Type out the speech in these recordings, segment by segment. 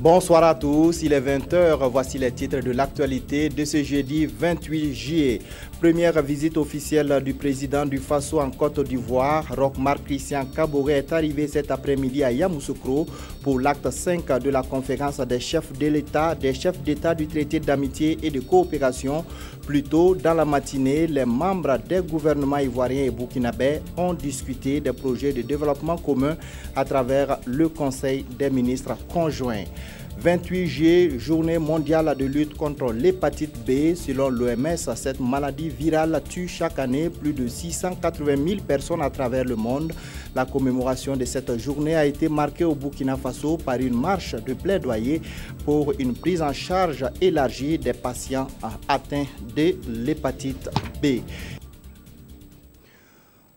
Bonsoir à tous, il est 20h, voici les titres de l'actualité de ce jeudi 28 juillet. Première visite officielle du président du Faso en Côte d'Ivoire, Roch-Marc Christian Kaboré est arrivé cet après-midi à Yamoussoukro pour l'acte 5 de la conférence des chefs de l'État, du traité d'amitié et de coopération. Plus tôt dans la matinée, les membres des gouvernements ivoiriens et burkinabés ont discuté des projets de développement commun à travers le Conseil des ministres conjoints. 28 juillet, journée mondiale de lutte contre l'hépatite B. Selon l'OMS, cette maladie virale tue chaque année plus de 680 000 personnes à travers le monde. La commémoration de cette journée a été marquée au Burkina Faso par une marche de plaidoyer pour une prise en charge élargie des patients atteints de l'hépatite B.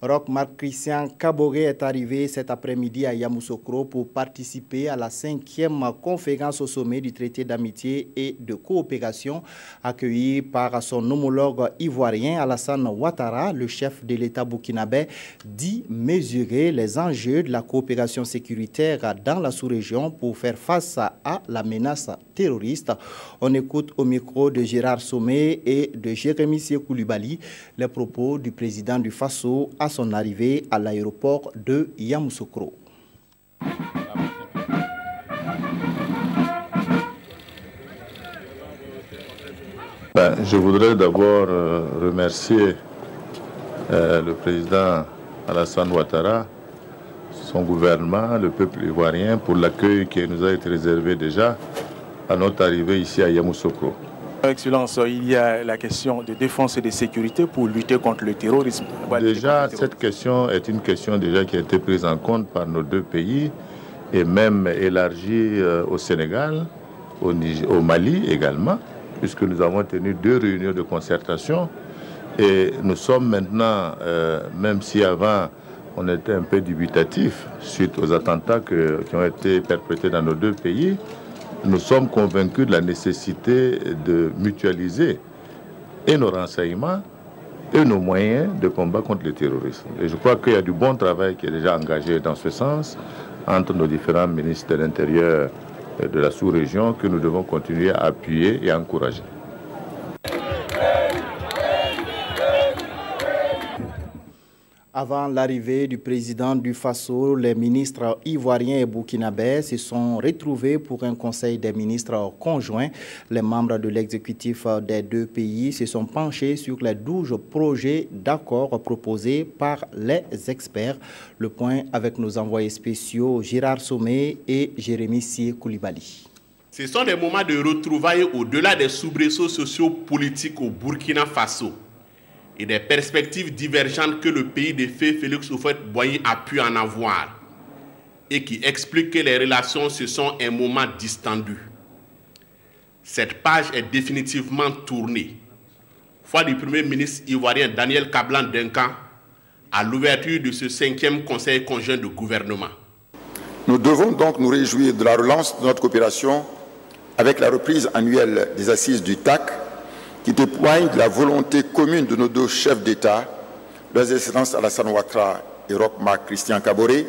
Roch-Marc Christian Kaboré est arrivé cet après-midi à Yamoussoukro pour participer à la 5e conférence au sommet du traité d'amitié et de coopération accueillie par son homologue ivoirien Alassane Ouattara. Le chef de l'État burkinabé dit mesurer les enjeux de la coopération sécuritaire dans la sous-région pour faire face à la menace terroriste. On écoute au micro de Gérard Somé et de Jérémy Koulibaly les propos du président du Faso à son arrivée à l'aéroport de Yamoussoukro. Je voudrais d'abord remercier le président Alassane Ouattara, son gouvernement, le peuple ivoirien pour l'accueil qui nous a été réservé déjà à notre arrivée ici à Yamoussoukro. Excellence, il y a la question de défense et de sécurité pour lutter contre le terrorisme. Déjà, cette question est une question déjà qui a été prise en compte par nos deux pays et même élargie au Sénégal, au Mali également, puisque nous avons tenu 2 réunions de concertation et nous sommes maintenant, même si avant on était un peu dubitatif suite aux attentats qui ont été perpétrés dans nos deux pays, nous sommes convaincus de la nécessité de mutualiser et nos renseignements et nos moyens de combat contre le terrorisme. Et je crois qu'il y a du bon travail qui est déjà engagé dans ce sens entre nos différents ministres de l'Intérieur et de la sous-région que nous devons continuer à appuyer et à encourager. Avant l'arrivée du président du Faso, les ministres ivoiriens et burkinabés se sont retrouvés pour un conseil des ministres conjoints. Les membres de l'exécutif des deux pays se sont penchés sur les 12 projets d'accord proposés par les experts. Le point avec nos envoyés spéciaux Gérard Somé et Jérémy Koulibaly. Ce sont des moments de retrouvailles au-delà des soubresauts sociopolitiques au Burkina Faso et des perspectives divergentes que le pays de feu Félix Houphouët-Boigny a pu en avoir et qui expliquent que les relations se sont un moment distendues. Cette page est définitivement tournée. Foi du Premier ministre ivoirien Daniel Kablan-Duncan à l'ouverture de ce 5e conseil conjoint de gouvernement. Nous devons donc nous réjouir de la relance de notre coopération avec la reprise annuelle des assises du TAC qui témoigne de la volonté commune de nos deux chefs d'État, leurs excellences Alassane Ouattara et Roch-Marc Christian Kaboré,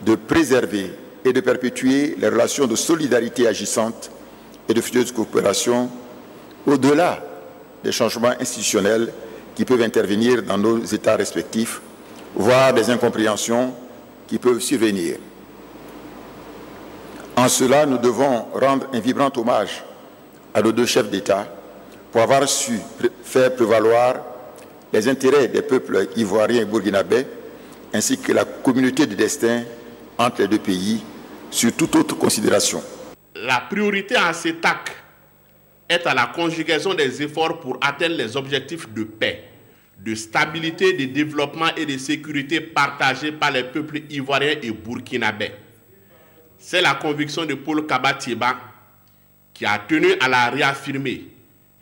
de préserver et de perpétuer les relations de solidarité agissantes et de future coopération au-delà des changements institutionnels qui peuvent intervenir dans nos États respectifs, voire des incompréhensions qui peuvent survenir. En cela, nous devons rendre un vibrant hommage à nos deux chefs d'État pour avoir su faire prévaloir les intérêts des peuples ivoiriens et burkinabés, ainsi que la communauté de destin entre les deux pays, sur toute autre considération. La priorité à cet acte est à la conjugaison des efforts pour atteindre les objectifs de paix, de stabilité, de développement et de sécurité partagés par les peuples ivoiriens et burkinabés. C'est la conviction de Paul Kaba-Thiéba qui a tenu à la réaffirmer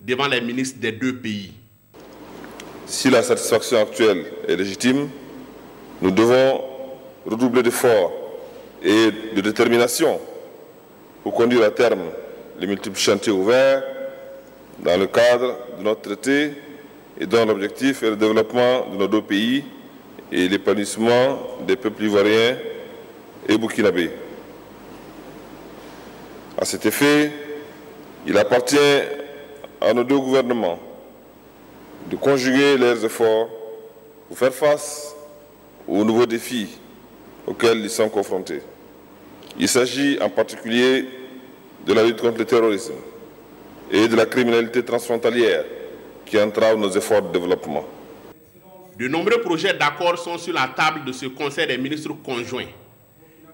devant les ministres des deux pays. Si la satisfaction actuelle est légitime, nous devons redoubler d'efforts et de détermination pour conduire à terme les multiples chantiers ouverts dans le cadre de notre traité et dont l'objectif est le développement de nos deux pays et l'épanouissement des peuples ivoiriens et burkinabés. À cet effet, il appartient à nos deux gouvernements de conjuguer leurs efforts pour faire face aux nouveaux défis auxquels ils sont confrontés. Il s'agit en particulier de la lutte contre le terrorisme et de la criminalité transfrontalière qui entrave nos efforts de développement. De nombreux projets d'accord sont sur la table de ce Conseil des ministres conjoints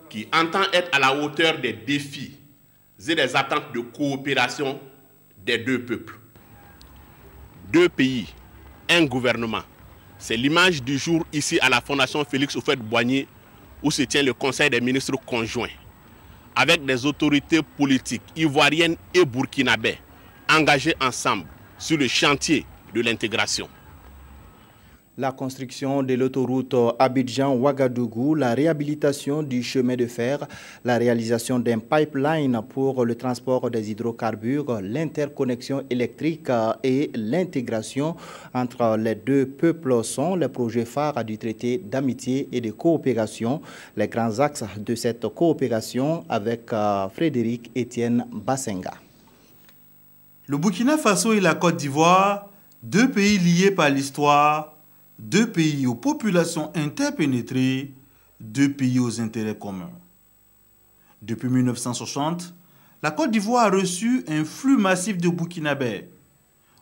qui entend être à la hauteur des défis et des attentes de coopération des deux peuples. Deux pays, un gouvernement. C'est l'image du jour ici à la Fondation Félix Houphouët-Boigny où se tient le Conseil des ministres conjoints avec des autorités politiques ivoiriennes et burkinabais engagées ensemble sur le chantier de l'intégration. La construction de l'autoroute Abidjan-Ouagadougou, la réhabilitation du chemin de fer, la réalisation d'un pipeline pour le transport des hydrocarbures, l'interconnexion électrique et l'intégration entre les deux peuples sont les projets phares du traité d'amitié et de coopération, les grands axes de cette coopération avec Frédéric Étienne Bassenga. Le Burkina Faso et la Côte d'Ivoire, deux pays liés par l'histoire, deux pays aux populations interpénétrées, deux pays aux intérêts communs. Depuis 1960, la Côte d'Ivoire a reçu un flux massif de Burkinabés.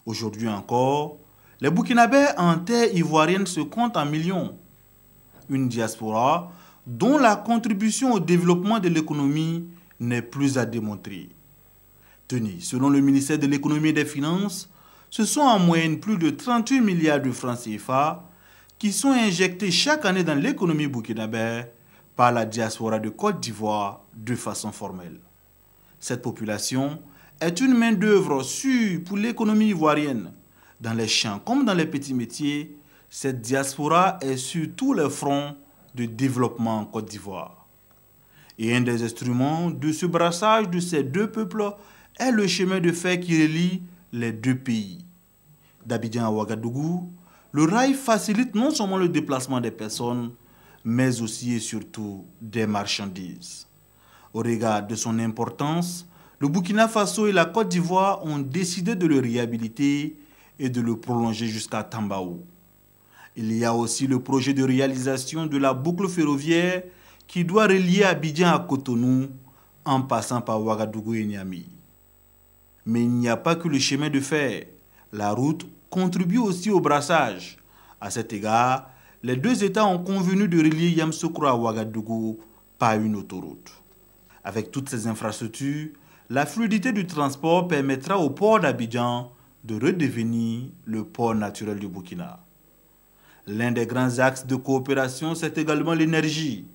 Aujourd'hui encore, les Burkinabés en terre ivoirienne se comptent en millions. Une diaspora dont la contribution au développement de l'économie n'est plus à démontrer. Tenez, selon le ministère de l'économie et des finances, ce sont en moyenne plus de 38 milliards de francs CFA qui sont injectés chaque année dans l'économie burkinabé par la diaspora de Côte d'Ivoire de façon formelle. Cette population est une main-d'œuvre sûre pour l'économie ivoirienne. Dans les champs comme dans les petits métiers, cette diaspora est sur tous les fronts de développement en Côte d'Ivoire. Et un des instruments de ce brassage de ces deux peuples est le chemin de fer qui relie les deux pays. D'Abidjan à Ouagadougou, le rail facilite non seulement le déplacement des personnes, mais aussi et surtout des marchandises. Au regard de son importance, le Burkina Faso et la Côte d'Ivoire ont décidé de le réhabiliter et de le prolonger jusqu'à Tambaou. Il y a aussi le projet de réalisation de la boucle ferroviaire qui doit relier Abidjan à Cotonou en passant par Ouagadougou et Niamey. Mais il n'y a pas que le chemin de fer. La route contribue aussi au brassage. À cet égard, les deux États ont convenu de relier Yamoussoukro à Ouagadougou par une autoroute. Avec toutes ces infrastructures, la fluidité du transport permettra au port d'Abidjan de redevenir le port naturel du Burkina. L'un des grands axes de coopération, c'est également l'énergie.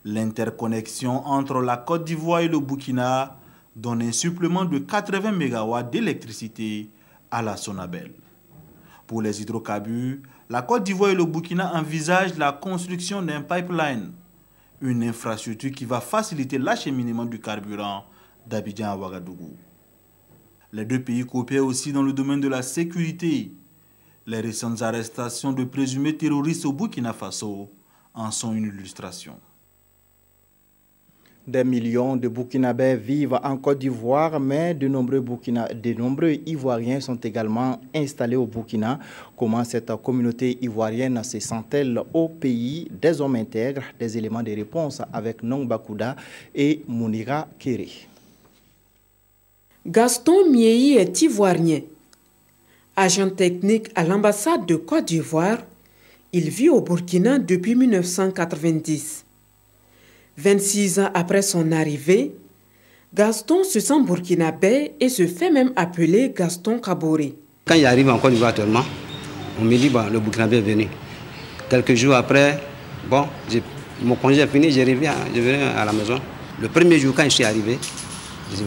L'interconnexion entre la Côte d'Ivoire et le Burkina donne un supplément de 80 MW d'électricité à la Sonabel. Pour les hydrocarbures, la Côte d'Ivoire et le Burkina envisagent la construction d'un pipeline, une infrastructure qui va faciliter l'acheminement du carburant d'Abidjan à Ouagadougou. Les deux pays coopèrent aussi dans le domaine de la sécurité. Les récentes arrestations de présumés terroristes au Burkina Faso en sont une illustration. Des millions de Burkinabés vivent en Côte d'Ivoire, mais de nombreux Ivoiriens sont également installés au Burkina. Comment cette communauté ivoirienne se sent-elle au pays? Des hommes intègres, des éléments de réponse avec Nong Bakouda et Mounira Kéré. Gaston Miei est ivoirien. Agent technique à l'ambassade de Côte d'Ivoire, il vit au Burkina depuis 1990. 26 ans après son arrivée, Gaston se sent burkinabé et se fait même appeler Gaston Kaboré. Quand il arrive en Côte d'Ivoire actuellement, on me dit le Burkinabé est venu. Quelques jours après, mon congé est fini, je reviens à la maison. Le premier jour quand je suis arrivé,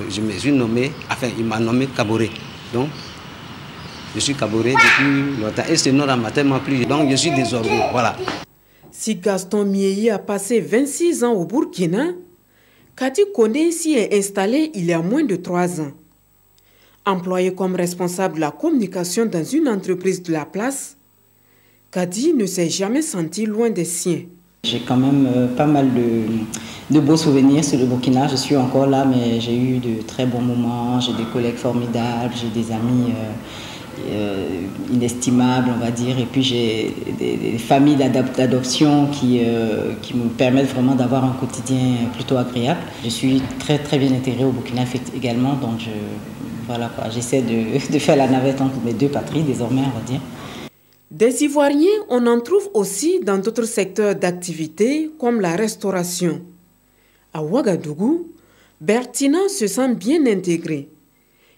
je me suis nommé, il m'a nommé Kaboré. Donc, je suis Kaboré depuis longtemps et ce nom m'a tellement plu. Donc, je suis désormais, voilà. Si Gaston Miei a passé 26 ans au Burkina, Kati Kone s'y est installé il y a moins de 3 ans. Employé comme responsable de la communication dans une entreprise de la place, Kadi ne s'est jamais senti loin des siens. J'ai quand même pas mal de beaux souvenirs sur le Burkina. Je suis encore là, mais j'ai eu de très bons moments. J'ai des collègues formidables, j'ai des amis inestimables, on va dire. Et puis j'ai des familles d'adoption qui me permettent vraiment d'avoir un quotidien plutôt agréable. Je suis très très bien intégrée au Burkina également, donc voilà quoi. J'essaie de faire la navette entre mes deux patries désormais, on va dire. Des Ivoiriens, on en trouve aussi dans d'autres secteurs d'activité comme la restauration. À Ouagadougou, Bertina se sent bien intégrée.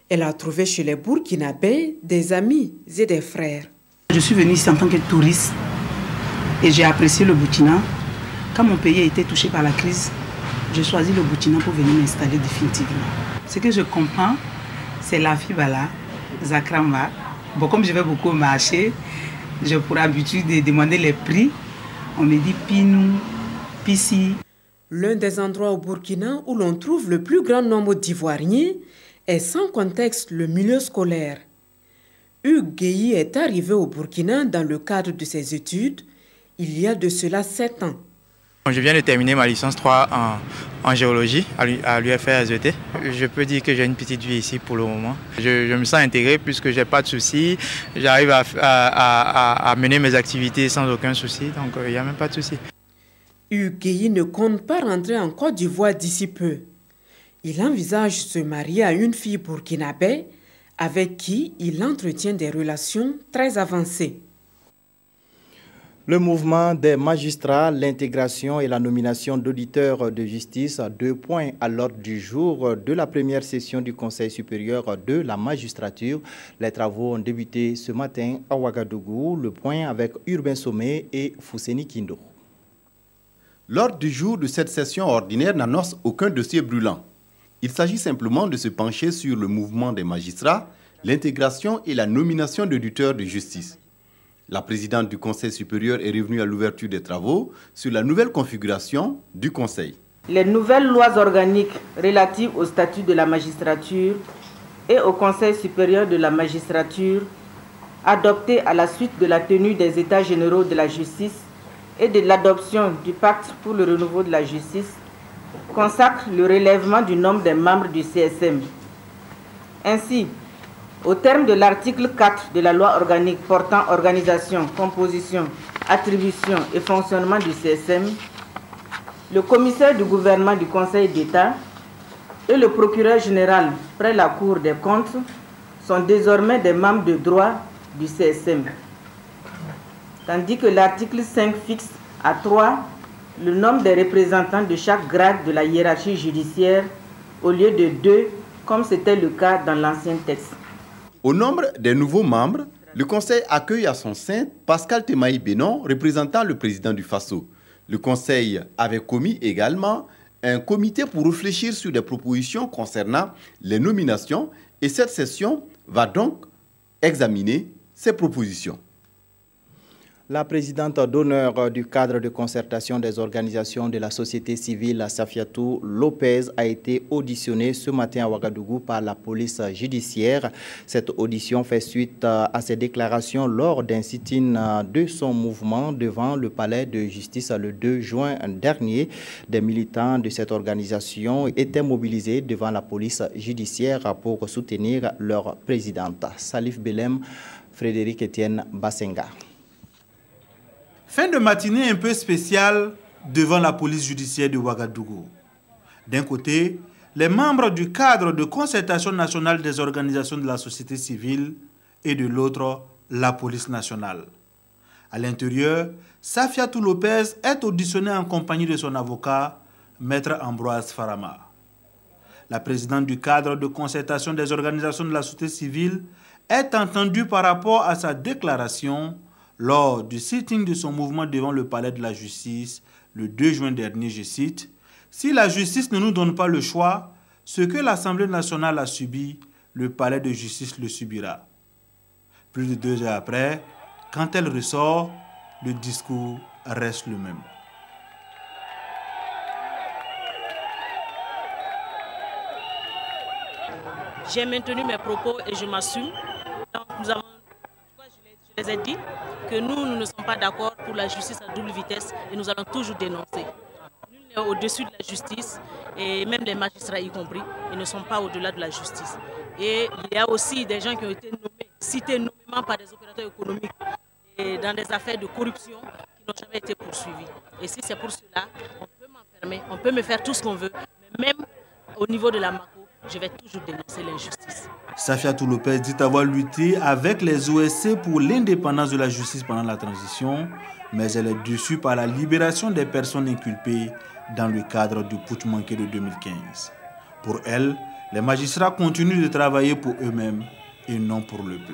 Elle a trouvé chez les Burkinabés des amis et des frères. Je suis venue ici en tant que touriste et j'ai apprécié le Burkina. Quand mon pays a été touché par la crise, j'ai choisi le Burkina pour venir m'installer définitivement. Ce que je comprends, c'est la fibala, Zakramba. Bon, comme je vais beaucoup marcher, j'ai pour habitude de demander les prix. On me dit Pinou, Pissi. L'un des endroits au Burkina où l'on trouve le plus grand nombre d'Ivoiriens est sans contexte le milieu scolaire. Hugues Guéhi est arrivé au Burkina dans le cadre de ses études il y a de cela 7 ans. Je viens de terminer ma licence 3 en géologie à l'UFR SVT. Je peux dire que j'ai une petite vie ici pour le moment. Je me sens intégré puisque je n'ai pas de soucis. J'arrive à mener mes activités sans aucun souci, donc il n'y a même pas de soucis. Hugues Guéhi ne compte pas rentrer en Côte d'Ivoire d'ici peu. Il envisage se marier à une fille burkinabé avec qui il entretient des relations très avancées. Le mouvement des magistrats, l'intégration et la nomination d'auditeurs de justice, 2 points à l'ordre du jour de la première session du Conseil supérieur de la magistrature. Les travaux ont débuté ce matin à Ouagadougou. Le point avec Urbain Sommet et Fousseni Kindo. L'ordre du jour de cette session ordinaire n'annonce aucun dossier brûlant. Il s'agit simplement de se pencher sur le mouvement des magistrats, l'intégration et la nomination d'auditeurs de justice. La présidente du Conseil supérieur est revenue à l'ouverture des travaux sur la nouvelle configuration du Conseil. Les nouvelles lois organiques relatives au statut de la magistrature et au Conseil supérieur de la magistrature, adoptées à la suite de la tenue des États généraux de la justice et de l'adoption du pacte pour le renouveau de la justice, consacre le relèvement du nombre des membres du CSM. Ainsi, au terme de l'article 4 de la loi organique portant organisation, composition, attribution et fonctionnement du CSM, le commissaire du gouvernement du Conseil d'État et le procureur général près la Cour des comptes sont désormais des membres de droit du CSM. Tandis que l'article 5 fixe à 3 le nombre des représentants de chaque grade de la hiérarchie judiciaire au lieu de 2, comme c'était le cas dans l'ancien texte. Au nombre des nouveaux membres, le Conseil accueille à son sein Pascal Temaï Bénon, représentant le président du Faso. Le Conseil avait commis également un comité pour réfléchir sur des propositions concernant les nominations et cette session va donc examiner ces propositions. La présidente d'honneur du cadre de concertation des organisations de la société civile, Safiatou Lopez, a été auditionnée ce matin à Ouagadougou par la police judiciaire. Cette audition fait suite à ses déclarations lors d'un sit-in de son mouvement devant le palais de justice le 2 juin dernier. Des militants de cette organisation étaient mobilisés devant la police judiciaire pour soutenir leur présidente. Salif Belem, Frédéric Etienne Bassenga. Fin de matinée un peu spéciale devant la police judiciaire de Ouagadougou. D'un côté, les membres du cadre de concertation nationale des organisations de la société civile et de l'autre, la police nationale. À l'intérieur, Safiatou Lopez est auditionnée en compagnie de son avocat, Maître Ambroise Farama. La présidente du cadre de concertation des organisations de la société civile est entendue par rapport à sa déclaration lors du sitting de son mouvement devant le palais de la justice le 2 juin dernier, je cite, « Si la justice ne nous donne pas le choix, ce que l'Assemblée nationale a subi, le palais de justice le subira. » Plus de 2 heures après, quand elle ressort, le discours reste le même. J'ai maintenu mes propos et je m'assume. Nous avons, je les ai dit que nous ne sommes pas d'accord pour la justice à double vitesse et nous allons toujours dénoncer. Nul n'est au-dessus de la justice, et même les magistrats y compris, ils ne sont pas au-delà de la justice. Et il y a aussi des gens qui ont été cités nommément par des opérateurs économiques et dans des affaires de corruption qui n'ont jamais été poursuivis. Et si c'est pour cela, on peut m'enfermer, on peut me faire tout ce qu'on veut, mais même au niveau de la MACO, je vais toujours dénoncer l'injustice. Safiatou Lopez dit avoir lutté avec les OSC pour l'indépendance de la justice pendant la transition, mais elle est déçue par la libération des personnes inculpées dans le cadre du putsch manqué de 2015. Pour elle, les magistrats continuent de travailler pour eux-mêmes et non pour le peuple.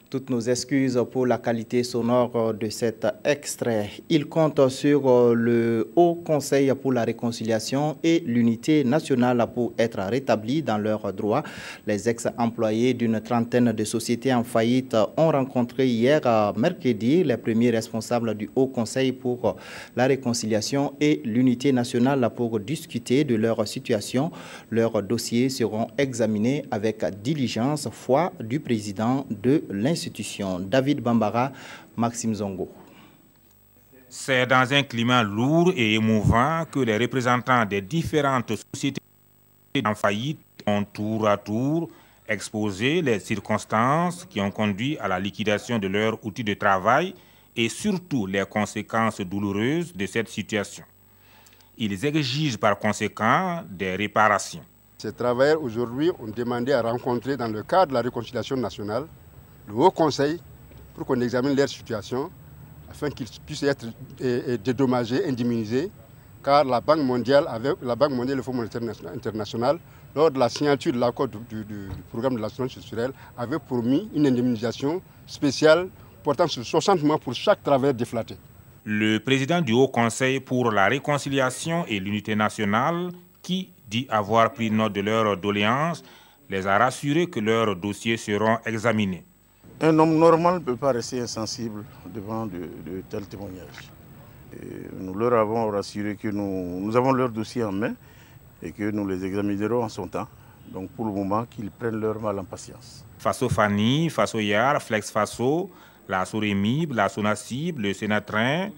Toutes nos excuses pour la qualité sonore de cet extrait. Il compte sur le Haut Conseil pour la réconciliation et l'unité nationale pour être rétablis dans leurs droits. Les ex-employés d'une trentaine de sociétés en faillite ont rencontré hier, mercredi, les premiers responsables du Haut Conseil pour la réconciliation et l'unité nationale pour discuter de leur situation. Leurs dossiers seront examinés avec diligence, foi du président de l'institution. David Bambara, Maxime Zongo. C'est dans un climat lourd et émouvant que les représentants des différentes sociétés en faillite ont tour à tour exposé les circonstances qui ont conduit à la liquidation de leur outil de travail et surtout les conséquences douloureuses de cette situation. Ils exigent par conséquent des réparations. Ces travailleurs aujourd'hui ont demandé à rencontrer dans le cadre de la réconciliation nationale le Haut Conseil pour qu'on examine leur situation afin qu'ils puissent être dédommagés, indemnisés, car la Banque mondiale et le Fonds monétaire international, lors de la signature de l'accord du programme de l'assurance structurelle, avaient promis une indemnisation spéciale portant sur 60 mois pour chaque travailleur déflaté. Le président du Haut Conseil pour la réconciliation et l'unité nationale, qui dit avoir pris note de leurs doléances, les a rassurés que leurs dossiers seront examinés. Un homme normal ne peut pas rester insensible devant de tels témoignages. Et nous leur avons rassuré que nous avons leur dossier en main et que nous les examinerons en son temps. Donc pour le moment, qu'ils prennent leur mal en patience. Faso Fani, Faso Yar, Flex Faso, la Soremib, la Sonacib, le Sénatrin,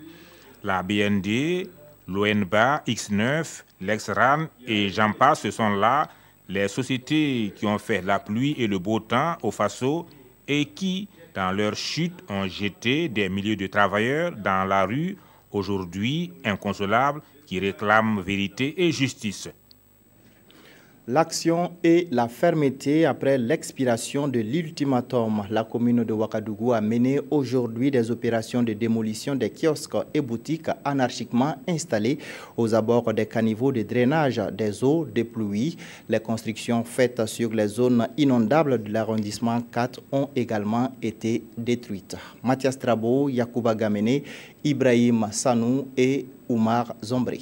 la BND, l'ONBA, X9, l'Exran et j'en passe, ce sont là les sociétés qui ont fait la pluie et le beau temps au Faso et qui, dans leur chute, ont jeté des milliers de travailleurs dans la rue, aujourd'hui inconsolables, qui réclament vérité et justice. L'action et la fermeté après l'expiration de l'ultimatum. La commune de Ouagadougou a mené aujourd'hui des opérations de démolition des kiosques et boutiques anarchiquement installés aux abords des caniveaux de drainage des eaux de pluie. Les constructions faites sur les zones inondables de l'arrondissement 4 ont également été détruites. Mathias Trabo, Yacouba Gamene, Ibrahim Sanou et Oumar Zombré.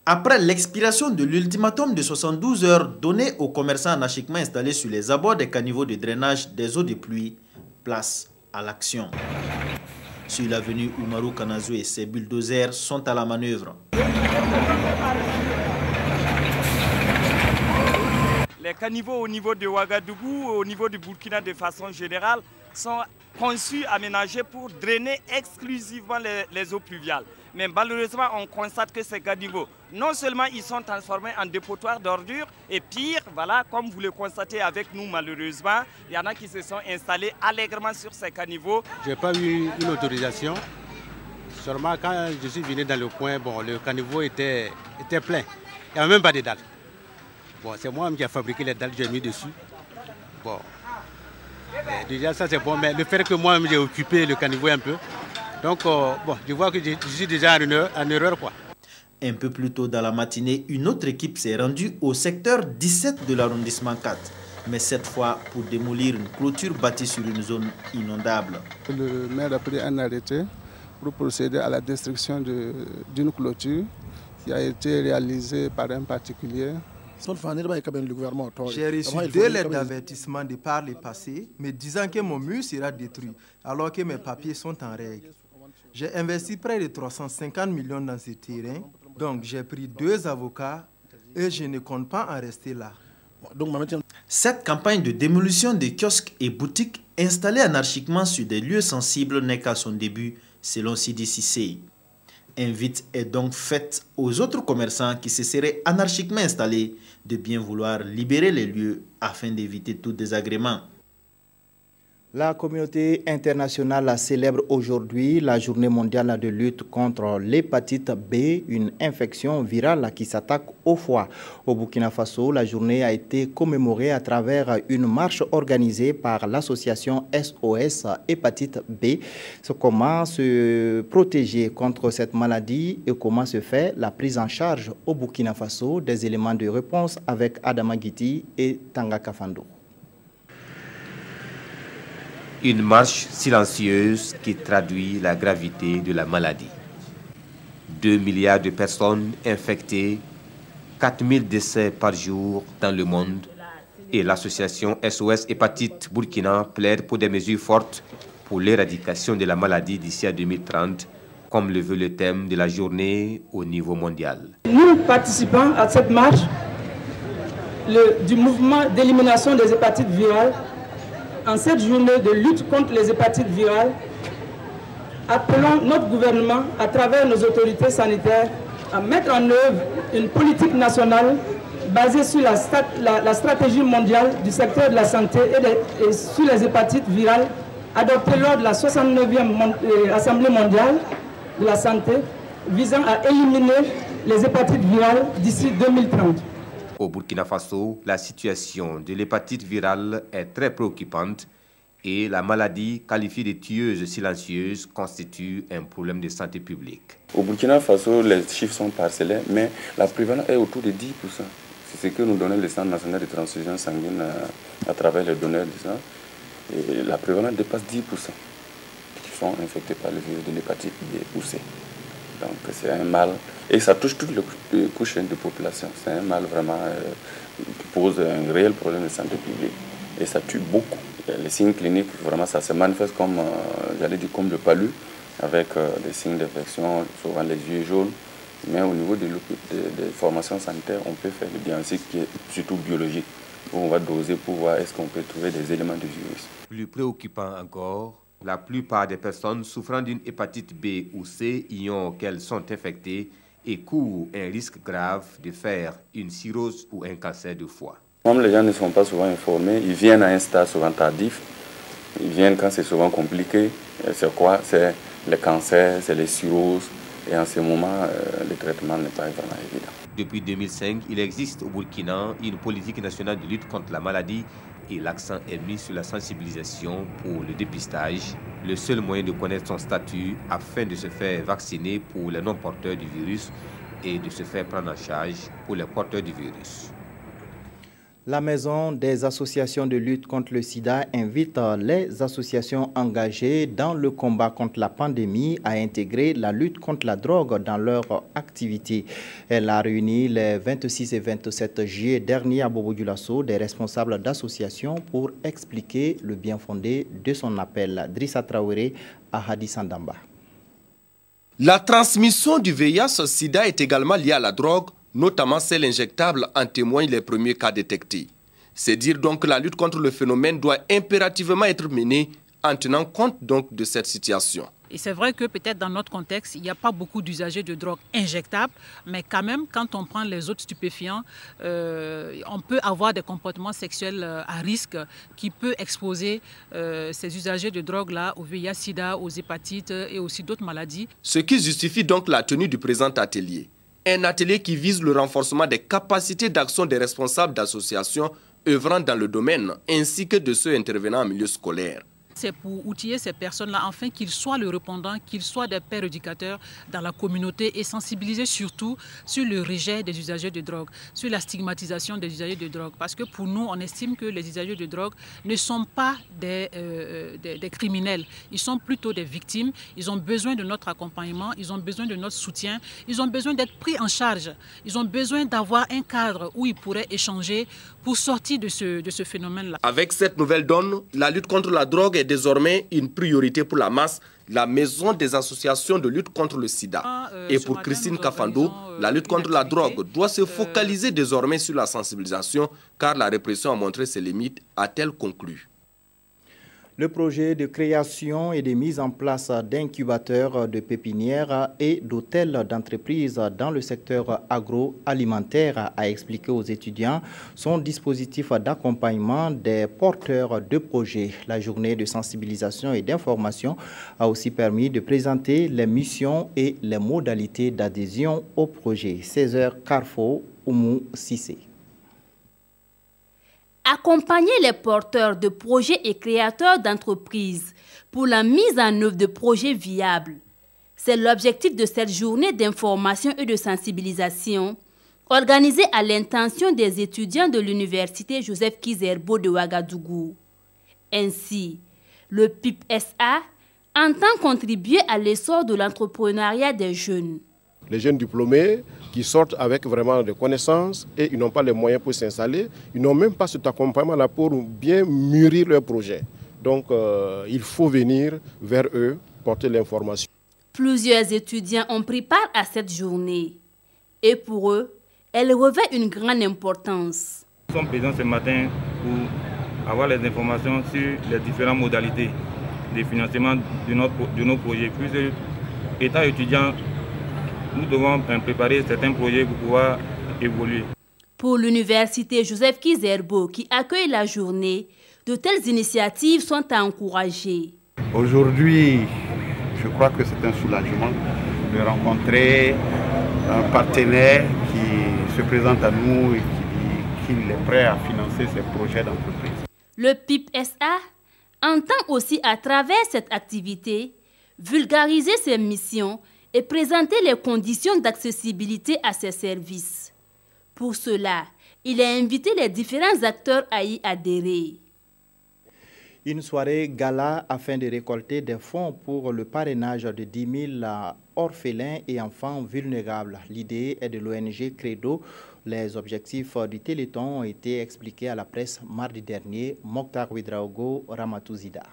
Après l'expiration de l'ultimatum de 72 heures donné aux commerçants anarchiquement installés sur les abords des caniveaux de drainage des eaux de pluie, place à l'action. Sur l'avenue Oumarou Kanazou et ses bulldozers sont à la manœuvre. Les caniveaux au niveau de Ouagadougou, au niveau du Burkina de façon générale, sont conçus, aménagés pour drainer exclusivement les eaux pluviales. Mais malheureusement, on constate que ces caniveaux, non seulement ils sont transformés en dépotoirs d'ordures, et pire, voilà, comme vous le constatez avec nous malheureusement, il y en a qui se sont installés allègrement sur ces caniveaux. Je n'ai pas eu une autorisation. Seulement quand je suis venu dans le coin, bon, le caniveau était plein. Il n'y avait même pas de dalles. Bon, c'est moi qui ai fabriqué les dalles, j'ai mis dessus. Bon. Déjà ça c'est bon, mais le fait que moi-même j'ai occupé le caniveau un peu, donc bon, je vois que je suis déjà en erreur quoi. Un peu plus tôt dans la matinée, une autre équipe s'est rendue au secteur 17 de l'arrondissement 4, mais cette fois pour démolir une clôture bâtie sur une zone inondable. Le maire a pris un arrêté pour procéder à la destruction d'une clôture qui a été réalisée par un particulier. J'ai reçu 2 lettres d'avertissement de par le passé, me disant que mon mur sera détruit, alors que mes papiers sont en règle. J'ai investi près de 350 millions dans ce terrain, donc j'ai pris 2 avocats et je ne compte pas en rester là. Cette campagne de démolition des kiosques et boutiques installés anarchiquement sur des lieux sensibles n'est qu'à son début, selon Sidi Sissé. Invite est donc faite aux autres commerçants qui se seraient anarchiquement installés de bien vouloir libérer les lieux afin d'éviter tout désagrément. La communauté internationale célèbre aujourd'hui la journée mondiale de lutte contre l'hépatite B, une infection virale qui s'attaque au foie. Au Burkina Faso, la journée a été commémorée à travers une marche organisée par l'association SOS Hépatite B. Comment se protéger contre cette maladie et comment se fait la prise en charge au Burkina Faso? Des éléments de réponse avec Adama Guiti et Tanga Kafando. Une marche silencieuse qui traduit la gravité de la maladie. 2 milliards de personnes infectées, 4000 décès par jour dans le monde et l'association SOS Hépatite Burkina plaide pour des mesures fortes pour l'éradication de la maladie d'ici à 2030, comme le veut le thème de la journée au niveau mondial. Nous participons à cette marche du mouvement d'élimination des hépatites virales. En cette journée de lutte contre les hépatites virales, appelons notre gouvernement, à travers nos autorités sanitaires, à mettre en œuvre une politique nationale basée sur la stratégie mondiale du secteur de la santé et sur les hépatites virales, adoptée lors de la 69e Assemblée mondiale de la santé, visant à éliminer les hépatites virales d'ici 2030. Au Burkina Faso, la situation de l'hépatite virale est très préoccupante et la maladie, qualifiée de tueuse silencieuse, constitue un problème de santé publique. Au Burkina Faso, les chiffres sont parcellés, mais la prévalence est autour de 10%. C'est ce que nous donnait le Centre national de transfusion sanguine à travers les donneurs du sang. Et la prévalence dépasse 10% qui sont infectés par le virus de l'hépatite B ou C. Donc c'est un mal, et ça touche toutes les couches de population. C'est un mal vraiment qui pose un réel problème de santé publique et ça tue beaucoup. Les signes cliniques, vraiment ça se manifeste comme, j'allais dire, comme le palu, avec des signes d'infection, souvent les yeux jaunes. Mais au niveau des formations sanitaires, on peut faire le diagnostic qui est surtout biologique, où on va doser pour voir est-ce qu'on peut trouver des éléments de virus. Plus préoccupant encore, la plupart des personnes souffrant d'une hépatite B ou C, ion auquel sont infectées, et courent un risque grave de faire une cirrhose ou un cancer de foie. Comme les gens ne sont pas souvent informés, ils viennent à un stade souvent tardif, ils viennent quand c'est souvent compliqué. C'est quoi? C'est le cancer, c'est les cirrhoses, et en ce moment, le traitement n'est pas vraiment évident. Depuis 2005, il existe au Burkina une politique nationale de lutte contre la maladie et l'accent est mis sur la sensibilisation pour le dépistage, le seul moyen de connaître son statut afin de se faire vacciner pour les non-porteurs du virus et de se faire prendre en charge pour les porteurs du virus. La Maison des associations de lutte contre le sida invite les associations engagées dans le combat contre la pandémie à intégrer la lutte contre la drogue dans leur activité. Elle a réuni les 26 et 27 juillet dernier à Bobo-Dioulasso des responsables d'associations pour expliquer le bien fondé de son appel. Drissa Traoré à Hadi Sandamba. La transmission du VIH-Sida est également liée à la drogue, notamment celle injectable, en témoignent les premiers cas détectés. C'est dire donc que la lutte contre le phénomène doit impérativement être menée en tenant compte donc de cette situation. Et c'est vrai que peut-être dans notre contexte, il n'y a pas beaucoup d'usagers de drogue injectables, mais quand même, quand on prend les autres stupéfiants, on peut avoir des comportements sexuels à risque qui peut exposer ces usagers de drogue-là au VIH-Sida, aux hépatites et aussi d'autres maladies. Ce qui justifie donc la tenue du présent atelier. Un atelier qui vise le renforcement des capacités d'action des responsables d'associations œuvrant dans le domaine, ainsi que de ceux intervenant en milieu scolaire. C'est pour outiller ces personnes-là, afin qu'ils soient le répondant, qu'ils soient des pères éducateurs dans la communauté et sensibiliser surtout sur le rejet des usagers de drogue, sur la stigmatisation des usagers de drogue. Parce que pour nous, on estime que les usagers de drogue ne sont pas des criminels. Ils sont plutôt des victimes. Ils ont besoin de notre accompagnement, ils ont besoin de notre soutien, ils ont besoin d'être pris en charge. Ils ont besoin d'avoir un cadre où ils pourraient échanger pour sortir de ce phénomène-là. Avec cette nouvelle donne, la lutte contre la drogue est désormais une priorité pour la masse, la maison des associations de lutte contre le sida. Et pour Christine Kafando, la lutte contre la drogue doit se focaliser désormais sur la sensibilisation, car la répression a montré ses limites, a-t-elle conclu. Le projet de création et de mise en place d'incubateurs, de pépinières et d'hôtels d'entreprise dans le secteur agroalimentaire a expliqué aux étudiants son dispositif d'accompagnement des porteurs de projets. La journée de sensibilisation et d'information a aussi permis de présenter les missions et les modalités d'adhésion au projet. 16h, Carrefour, Oumou Sissé. Accompagner les porteurs de projets et créateurs d'entreprises pour la mise en œuvre de projets viables. C'est l'objectif de cette journée d'information et de sensibilisation organisée à l'intention des étudiants de l'université Joseph Kizerbo de Ouagadougou. Ainsi, le PIP-SA entend contribuer à l'essor de l'entrepreneuriat des jeunes. Les jeunes diplômés qui sortent avec vraiment des connaissances et ils n'ont pas les moyens pour s'installer, ils n'ont même pas cet accompagnement-là pour bien mûrir leur projet. Donc il faut venir vers eux, porter l'information. Plusieurs étudiants ont pris part à cette journée et pour eux, elle revêt une grande importance. Nous sommes présents ce matin pour avoir les informations sur les différentes modalités de financement de nos projets. Puisque, étant étudiants, nous devons préparer certains projets pour pouvoir évoluer. Pour l'université Joseph Kizerbo qui accueille la journée, de telles initiatives sont à encourager. Aujourd'hui, je crois que c'est un soulagement de rencontrer un partenaire qui se présente à nous et qui dit qu'il est prêt à financer ces projets d'entreprise. Le PIP-SA entend aussi à travers cette activité vulgariser ses missions et présenter les conditions d'accessibilité à ces services. Pour cela, il a invité les différents acteurs à y adhérer. Une soirée gala afin de récolter des fonds pour le parrainage de 10 000 orphelins et enfants vulnérables. L'idée est de l'ONG Credo. Les objectifs du Téléthon ont été expliqués à la presse mardi dernier. Mokhtar Ouedraogo, Ramatouzida.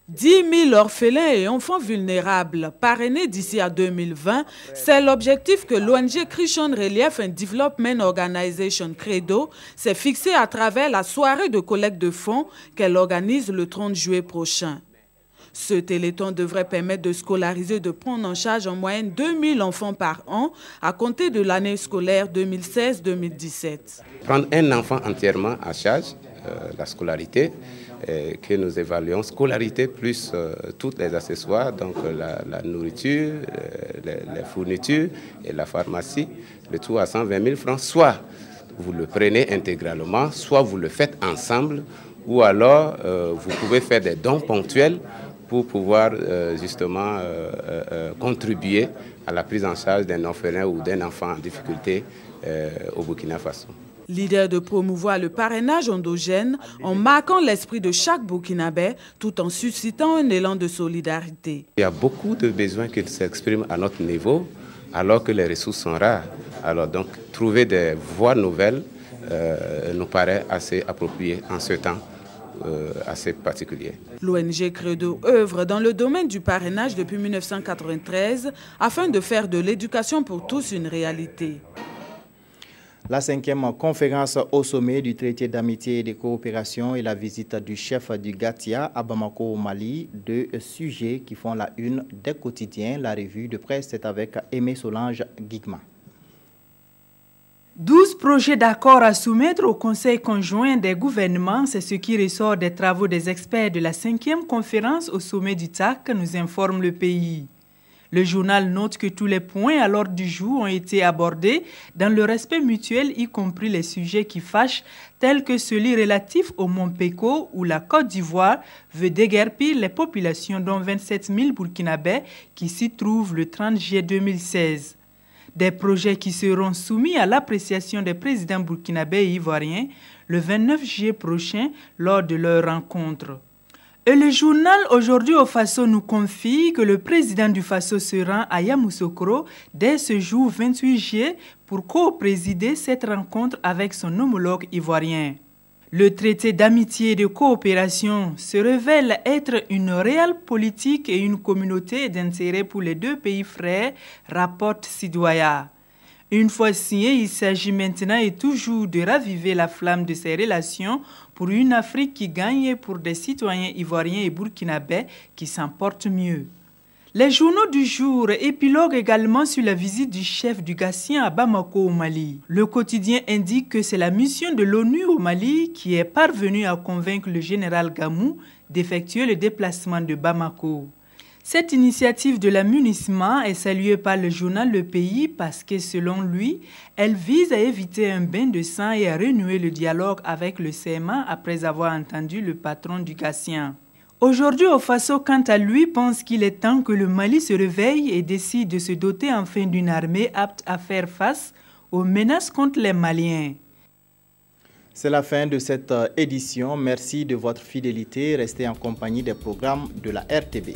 10 000 orphelins et enfants vulnérables parrainés d'ici à 2020, c'est l'objectif que l'ONG Christian Relief and Development Organization Credo s'est fixé à travers la soirée de collecte de fonds qu'elle organise le 30 juillet prochain. Ce téléthon devrait permettre de scolariser, de prendre en charge en moyenne 2 000 enfants par an à compter de l'année scolaire 2016-2017. Prendre un enfant entièrement à charge, la scolarité, que nous évaluons, scolarité plus tous les accessoires, donc la nourriture, les fournitures et la pharmacie, le tout à 120 000 francs. Soit vous le prenez intégralement, soit vous le faites ensemble, ou alors vous pouvez faire des dons ponctuels pour pouvoir justement contribuer à la prise en charge d'un orphelin ou d'un enfant en difficulté au Burkina Faso. L'idée de promouvoir le parrainage endogène en marquant l'esprit de chaque Burkinabé tout en suscitant un élan de solidarité. Il y a beaucoup de besoins qui s'expriment à notre niveau alors que les ressources sont rares. Alors donc trouver des voies nouvelles nous paraît assez approprié en ce temps assez particulier. L'ONG Credo œuvre dans le domaine du parrainage depuis 1993 afin de faire de l'éducation pour tous une réalité. La 5e conférence au sommet du traité d'amitié et de coopération et la visite du chef du Gatia à Bamako au Mali, deux sujets qui font la une des quotidiens. La revue de presse est avec Aimé Solange Guigma. 12 projets d'accord à soumettre au Conseil conjoint des gouvernements, c'est ce qui ressort des travaux des experts de la 5e conférence au sommet du TAC, nous informe le pays. Le journal note que tous les points à l'ordre du jour ont été abordés dans le respect mutuel, y compris les sujets qui fâchent, tels que celui relatif au Mont Péco, où la Côte d'Ivoire veut déguerpir les populations, dont 27 000 Burkinabés, qui s'y trouvent le 30 juillet 2016. Des projets qui seront soumis à l'appréciation des présidents burkinabés et ivoiriens le 29 juillet prochain lors de leur rencontre. Et le journal Aujourd'hui au Faso nous confie que le président du Faso se rend à Yamoussoukro dès ce jour 28 juillet pour co-présider cette rencontre avec son homologue ivoirien. Le traité d'amitié et de coopération se révèle être une réelle politique et une communauté d'intérêt pour les deux pays frères, rapporte Sidouaya. Une fois signé, il s'agit maintenant et toujours de raviver la flamme de ces relations pour une Afrique qui gagne et pour des citoyens ivoiriens et burkinabés qui s'en portent mieux. Les journaux du jour épiloguent également sur la visite du chef du Gatien à Bamako au Mali. Le quotidien indique que c'est la mission de l'ONU au Mali qui est parvenue à convaincre le général Gamou d'effectuer le déplacement de Bamako. Cette initiative de la MUNISMA est saluée par le journal Le Pays parce que, selon lui, elle vise à éviter un bain de sang et à renouer le dialogue avec le CMA après avoir entendu le patron du Gatien. Aujourd'hui, Ofaso, quant à lui, pense qu'il est temps que le Mali se réveille et décide de se doter enfin d'une armée apte à faire face aux menaces contre les Maliens. C'est la fin de cette édition. Merci de votre fidélité. Restez en compagnie des programmes de la RTB.